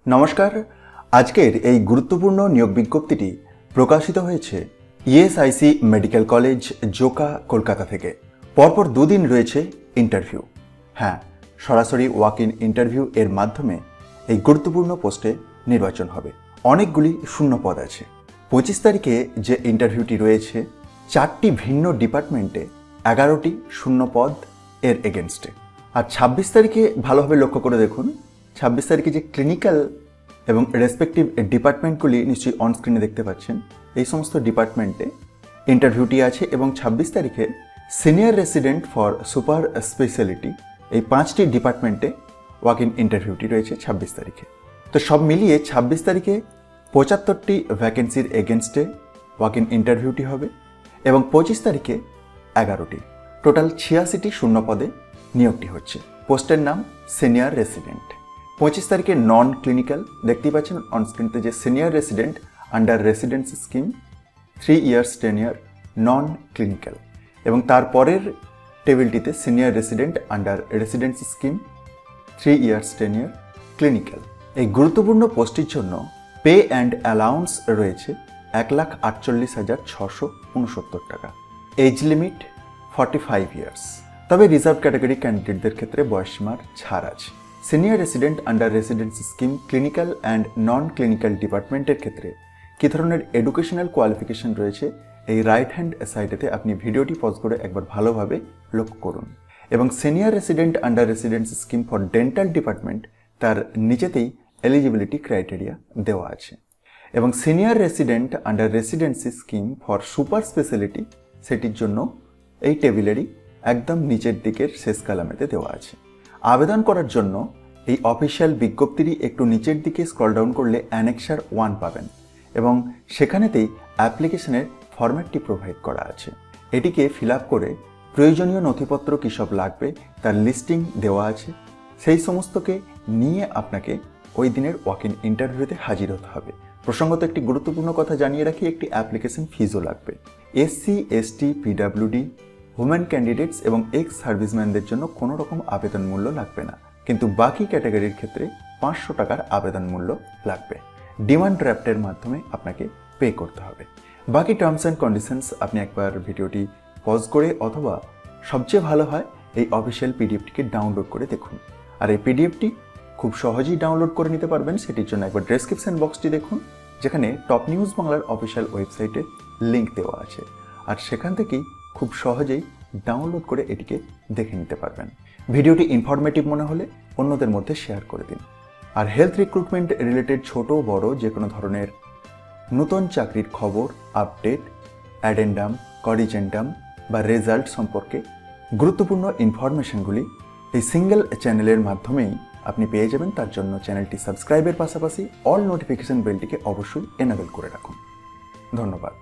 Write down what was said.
নমস্কার। আজকের এই গুরুত্বপূর্ণ নিয়োগ বিজ্ঞপ্তিটি প্রকাশিত হয়েছে ESIC medical college Joka Kolkata থেকে। পরপর দুদিন রয়েছে ইন্টারভিউ। হ্যাঁ, সরাসরি ওয়াক ইন ইন্টারভিউ এর মাধ্যমে এই গুরুত্বপূর্ণ পোস্টে নির্বাচন হবে। অনেকগুলি শূন্য পদ আছে। 25 তারিখে যে ইন্টারভিউটি রয়েছে 4টি ভিন্ন ডিপার্টমেন্টে 11টি শূন্য পদ এর এগেনস্টে। আর 26 তারিখে ভালোভাবে লক্ষ্য করে দেখুন, 26 তারিখে যে ক্লিনিক্যাল এবং রেসপেক্টিভ ডিপার্টমেন্টগুলি নিশ্চয়ই অনস্ক্রিনে দেখতে পাচ্ছেন, এই সমস্ত ডিপার্টমেন্টে ইন্টারভিউটি আছে। এবং 26 তারিখে senior resident for super speciality, এই 5টি ডিপার্টমেন্টে ওয়াক ইন ইন্টারভিউটি রয়েছে 26 তারিখে। তো সব মিলিয়ে 26 তারিখে 75টি ভ্যাকেন্সির এগেনস্টে ওয়াক ইন ইন্টারভিউটি হবে এবং 25 তারিখে 11টি, টোটাল 86টি শূন্য পদে নিয়োগটি হচ্ছে। পোস্টের নাম সিনিয়র রেসিডেন্ট। 25 তারিখে নন ক্লিনিক্যাল, দেখতেই পাচ্ছেন অনস্ক্রিনতে যে senior resident under residency scheme 3 years tenure non clinical, এবং তারপরের টেবিলটিতে senior resident under residency scheme 3 years tenure clinical. এই গুরুত্বপূর্ণ পোস্টটির জন্য পে অ্যান্ড অ্যালাউন্স রয়েছে 1,48,669 টাকা। Age limit 45 years. তবে রিজার্ভ ক্যাটাগরি ক্যান্ডিডেটদের ক্ষেত্রে বয়সসীমার ছাড় আছে। Senior resident under residency scheme clinical and non clinical ডিপার্টমেন্টের ক্ষেত্রে কী ধরনের এডুকেশনাল কোয়ালিফিকেশন রয়েছে, এই রাইট হ্যান্ড সাইডেতে আপনি ভিডিওটি পজ করে একবার ভালোভাবে লক্ষ্য করুন। এবং senior resident under residency scheme for dental department, তার নিচেতেই এলিজিবিলিটি ক্রাইটেরিয়া দেওয়া আছে। এবং senior resident under residency scheme for super speciality, সেটির জন্য এই টেবিলেরই একদম নিচের দিকের শেষ কালামেতে দেওয়া আছে। আবেদন করার জন্য এই অফিসিয়াল বিজ্ঞপ্তিরই একটু নিচের দিকে স্ক্রল ডাউন করলে অ্যানেক্সার 1 পাবেন এবং সেখানেতেই অ্যাপ্লিকেশনের ফরম্যাটটি প্রোভাইড করা আছে। এটিকে ফিল আপ করে প্রয়োজনীয় নথিপত্র কী সব লাগবে তার লিস্টিং দেওয়া আছে। সেই সমস্তকে নিয়ে আপনাকে ওই দিনের ওয়াক ইন ইন্টারভিউতে হাজির হতে হবে। প্রসঙ্গত একটি গুরুত্বপূর্ণ কথা জানিয়ে রাখি, একটি অ্যাপ্লিকেশন ফিজও লাগবে। SC, ST, PWD, women candidates এবং এক্স সার্ভিসম্যানদের জন্য কোনো রকম আবেদন মূল্য লাগবে না, কিন্তু বাকি ক্যাটাগরির ক্ষেত্রে 500 টাকার আবেদন মূল্য লাগবে। ডিমান্ড ড্রাফটের মাধ্যমে আপনাকে পে করতে হবে। বাকি টার্মস অ্যান্ড কন্ডিশনস আপনি একবার ভিডিওটি পজ করে অথবা সবচেয়ে ভালো হয় এই অফিসিয়াল পিডিএফটিকে ডাউনলোড করে দেখুন। আর এই পিডিএফটি খুব সহজেই ডাউনলোড করে নিতে পারবেন, সেটির জন্য একবার ডেসক্রিপশন বক্সটি দেখুন, যেখানে টপ নিউজ বাংলার অফিসিয়াল ওয়েবসাইটে লিঙ্ক দেওয়া আছে। আর সেখান থেকেই খুব সহজেই ডাউনলোড করে এটিকে দেখে নিতে পারবেন। ভিডিওটি ইনফরমেটিভ মনে হলে অন্যদের মধ্যে শেয়ার করে দিন। আর হেলথ রিক্রুটমেন্ট রিলেটেড ছোট বড় যে কোনো ধরনের নতুন চাকরির খবর, আপডেট, অ্যাডেন্ডাম, করিজেন্ডাম বা রেজাল্ট সম্পর্কে গুরুত্বপূর্ণ ইনফরমেশনগুলি এই সিঙ্গেল চ্যানেলের মাধ্যমেই আপনি পেয়ে যাবেন। তার জন্য চ্যানেলটি সাবস্ক্রাইবের পাশাপাশি অল নোটিফিকেশন বেলটিকে অবশ্যই এনেবল করে রাখুন। ধন্যবাদ।